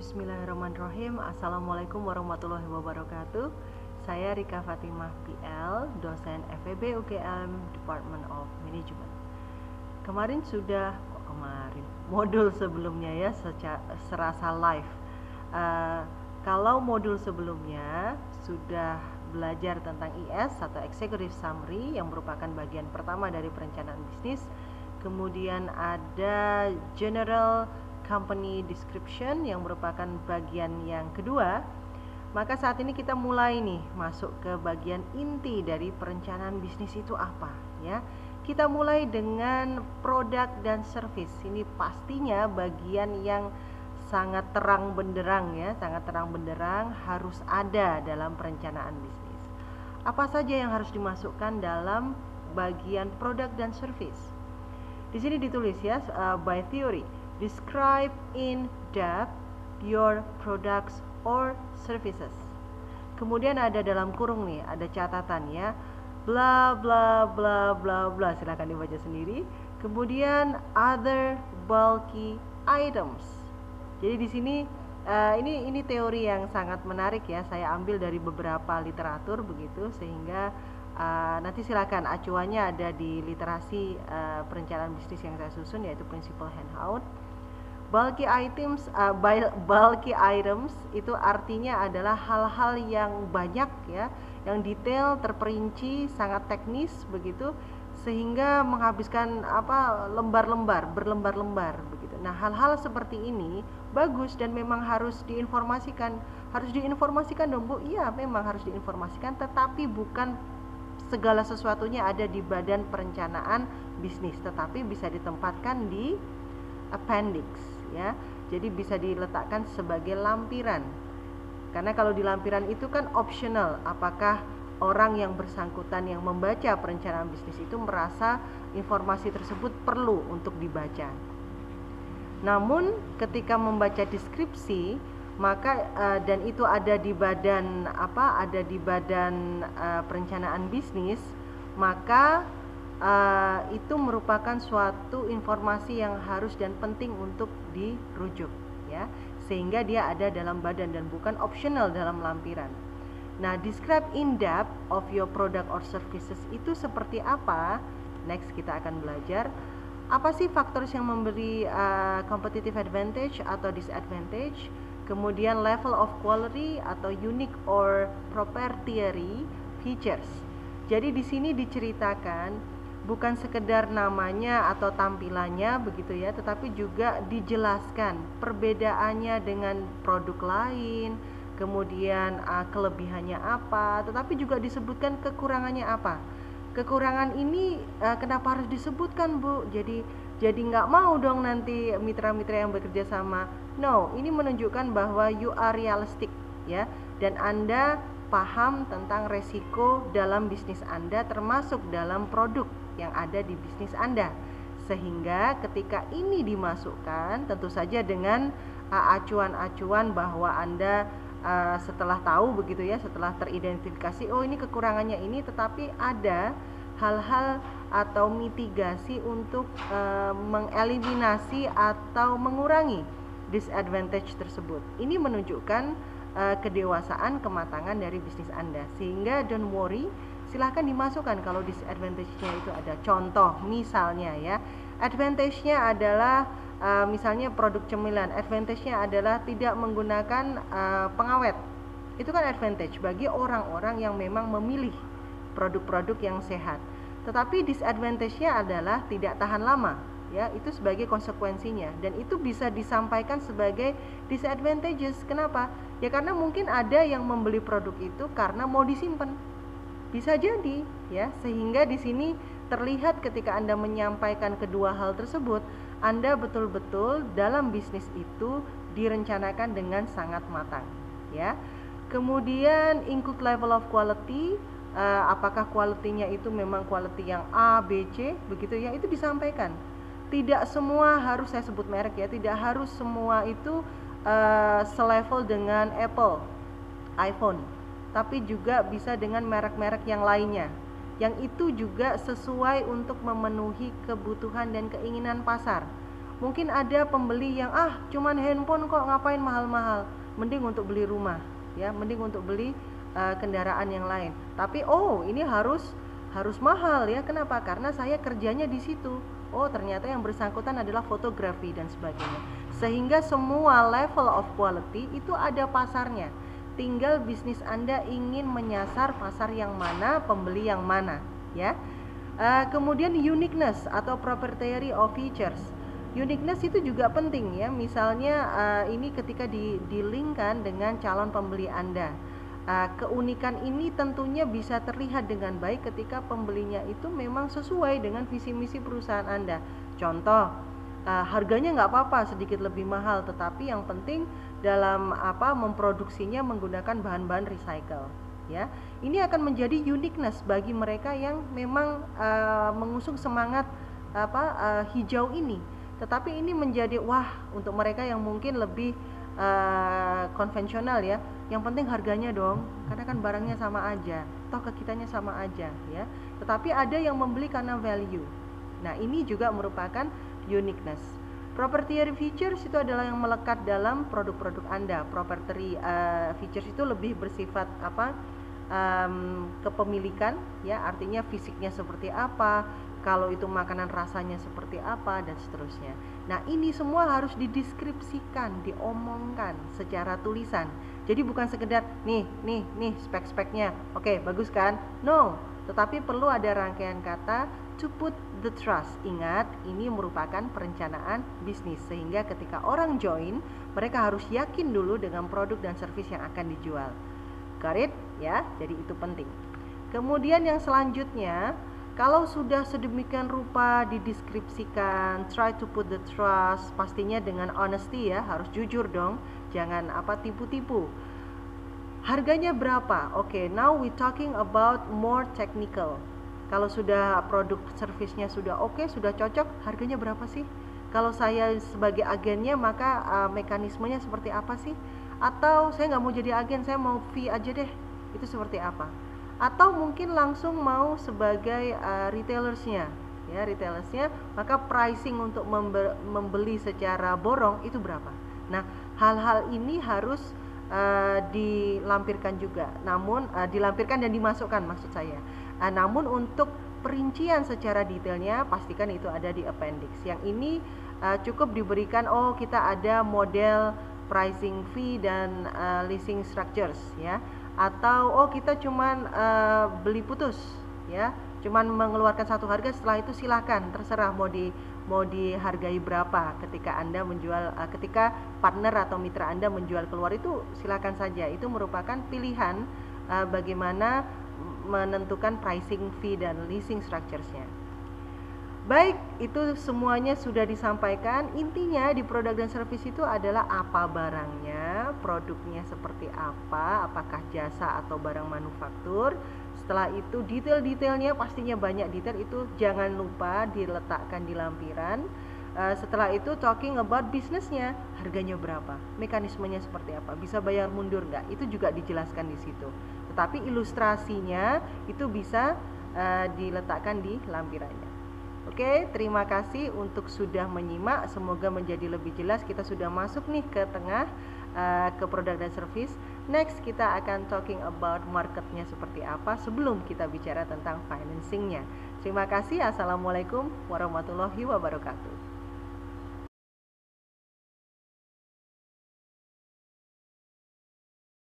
Bismillahirrahmanirrahim. Assalamualaikum warahmatullahi wabarakatuh. Saya Rika Fatimah PL, dosen FEB UGM Department of Management. Modul sebelumnya ya serasa live. Kalau modul sebelumnya sudah belajar tentang IS atau Executive Summary yang merupakan bagian pertama dari perencanaan bisnis. Kemudian ada General Company Description yang merupakan bagian yang kedua. Maka saat ini kita mulai nih masuk ke bagian inti dari perencanaan bisnis itu apa ya. Kita mulai dengan produk dan service. Ini pastinya bagian yang sangat terang benderang ya, sangat terang benderang harus ada dalam perencanaan bisnis. Apa saja yang harus dimasukkan dalam bagian produk dan service? Di sini ditulis ya, by theory, describe in depth your products or services. Kemudian ada dalam kurung nih, ada catatan ya, bla bla bla bla bla, silakan dibaca sendiri. Kemudian other bulky items. Jadi di sini ini teori yang sangat menarik ya, saya ambil dari beberapa literatur begitu, sehingga nanti silakan acuannya ada di literasi perencanaan bisnis yang saya susun, yaitu Principle Handout. Bulky items itu artinya adalah hal-hal yang banyak ya, yang detail, terperinci, sangat teknis begitu, sehingga menghabiskan berlembar-lembar begitu. Nah, hal-hal seperti ini bagus dan memang harus diinformasikan. Harus diinformasikan dong Bu. Iya, memang harus diinformasikan, tetapi bukan segala sesuatunya ada di badan perencanaan bisnis, tetapi bisa ditempatkan di appendix ya. Jadi bisa diletakkan sebagai lampiran. Karena kalau di lampiran itu kan optional, apakah orang yang bersangkutan yang membaca perencanaan bisnis itu merasa informasi tersebut perlu untuk dibaca. Namun ketika membaca deskripsi, maka dan itu ada di badan perencanaan bisnis, maka itu merupakan suatu informasi yang harus dan penting untuk dirujuk ya, sehingga dia ada dalam badan dan bukan optional dalam lampiran. Nah, describe in depth of your product or services itu seperti apa? Next kita akan belajar apa sih faktor yang memberi competitive advantage atau disadvantage, kemudian level of quality atau unique or proprietary features. Jadi di sini diceritakan bukan sekedar namanya atau tampilannya begitu ya, tetapi juga dijelaskan perbedaannya dengan produk lain, kemudian kelebihannya apa, tetapi juga disebutkan kekurangannya apa. Kekurangan ini kenapa harus disebutkan Bu? Jadi nggak mau dong nanti mitra-mitra yang bekerja sama. No, ini menunjukkan bahwa you are realistic ya, dan Anda paham tentang resiko dalam bisnis Anda, termasuk dalam produk yang ada di bisnis Anda, sehingga ketika ini dimasukkan tentu saja dengan acuan-acuan bahwa Anda setelah tahu begitu ya, setelah teridentifikasi oh ini kekurangannya ini, tetapi ada hal-hal atau mitigasi untuk mengeliminasi atau mengurangi disadvantage tersebut. Ini menunjukkan kedewasaan, kematangan dari bisnis Anda, sehingga don't worry, silahkan dimasukkan kalau disadvantage-nya itu ada. Contoh misalnya ya, advantage-nya adalah misalnya produk cemilan, advantage-nya adalah tidak menggunakan pengawet. Itu kan advantage bagi orang-orang yang memang memilih produk-produk yang sehat. Tetapi disadvantage-nya adalah tidak tahan lama ya, itu sebagai konsekuensinya, dan itu bisa disampaikan sebagai disadvantages. Kenapa? Ya karena mungkin ada yang membeli produk itu karena mau disimpan. Bisa jadi ya, sehingga di sini terlihat ketika Anda menyampaikan kedua hal tersebut, Anda betul-betul dalam bisnis itu direncanakan dengan sangat matang ya. Kemudian include level of quality, apakah quality-nya itu memang quality yang A, B, C begitu ya, itu disampaikan. Tidak semua harus, saya sebut merek ya, tidak harus semua itu selevel dengan Apple, iPhone, tapi juga bisa dengan merek-merek yang lainnya, yang itu juga sesuai untuk memenuhi kebutuhan dan keinginan pasar. Mungkin ada pembeli yang cuman handphone kok, ngapain mahal-mahal, mending untuk beli rumah ya, mending untuk beli kendaraan yang lain. Tapi ini harus mahal ya. Kenapa? Karena saya kerjanya di situ. Ternyata yang bersangkutan adalah fotografi dan sebagainya. Sehingga semua level of quality itu ada pasarnya. Tinggal bisnis Anda ingin menyasar pasar yang mana, pembeli yang mana ya. Kemudian uniqueness atau proprietary of features. Uniqueness itu juga penting ya. Misalnya ini ketika di-linkkan dengan calon pembeli Anda. Keunikan ini tentunya bisa terlihat dengan baik ketika pembelinya itu memang sesuai dengan visi misi perusahaan Anda. Contoh, harganya nggak apa-apa sedikit lebih mahal, tetapi yang penting dalam memproduksinya menggunakan bahan-bahan recycle ya. Ini akan menjadi uniqueness bagi mereka yang memang mengusung semangat hijau ini. Tetapi ini menjadi untuk mereka yang mungkin lebih konvensional ya. Yang penting harganya dong, karena kan barangnya sama aja, toh ke kitanya sama aja ya. Tetapi ada yang membeli karena value. Nah, ini juga merupakan uniqueness. Proprietary features itu adalah yang melekat dalam produk-produk Anda. Proprietary features itu lebih bersifat kepemilikan ya, artinya fisiknya seperti apa, kalau itu makanan rasanya seperti apa, dan seterusnya. Nah, ini semua harus dideskripsikan, diomongkan secara tulisan. Jadi bukan sekedar nih spek-speknya, oke bagus kan? No, tetapi perlu ada rangkaian kata to put the trust. Ingat, ini merupakan perencanaan bisnis, sehingga ketika orang join, mereka harus yakin dulu dengan produk dan service yang akan dijual. Got it? Ya, jadi itu penting. Kemudian yang selanjutnya, kalau sudah sedemikian rupa dideskripsikan, try to put the trust, pastinya dengan honesty ya, harus jujur dong, jangan tipu-tipu. Harganya berapa? Oke, now we talking about more technical. Kalau sudah produk servisnya sudah oke, sudah cocok, harganya berapa sih? Kalau saya sebagai agennya, maka mekanismenya seperti apa sih? Atau saya nggak mau jadi agen, saya mau fee aja deh, itu seperti apa? Atau mungkin langsung mau sebagai retailersnya ya, maka pricing untuk membeli secara borong itu berapa? Nah, hal-hal ini harus dilampirkan juga, namun dilampirkan dan dimasukkan maksud saya. Namun untuk perincian secara detailnya pastikan itu ada di appendix. Yang ini cukup diberikan kita ada model pricing fee dan leasing structures ya, atau kita cuman beli putus ya, cuman mengeluarkan satu harga, setelah itu silakan terserah mau dihargai berapa ketika Anda menjual, ketika partner atau mitra Anda menjual keluar, itu silakan saja. Itu merupakan pilihan bagaimana menentukan pricing fee dan leasing structures-nya. Baik, itu semuanya sudah disampaikan. Intinya di produk dan service itu adalah apa barangnya, produknya seperti apa, apakah jasa atau barang manufaktur. Setelah itu detail-detailnya, pastinya banyak detail, itu jangan lupa diletakkan di lampiran. Setelah itu talking about bisnisnya, harganya berapa, mekanismenya seperti apa, bisa bayar mundur nggak, itu juga dijelaskan di situ. Tetapi ilustrasinya itu bisa diletakkan di lampirannya. Oke, terima kasih untuk sudah menyimak. Semoga menjadi lebih jelas. Kita sudah masuk nih ke tengah, ke produk dan service. Next kita akan talking about marketnya seperti apa sebelum kita bicara tentang financingnya. Terima kasih. Assalamualaikum warahmatullahi wabarakatuh.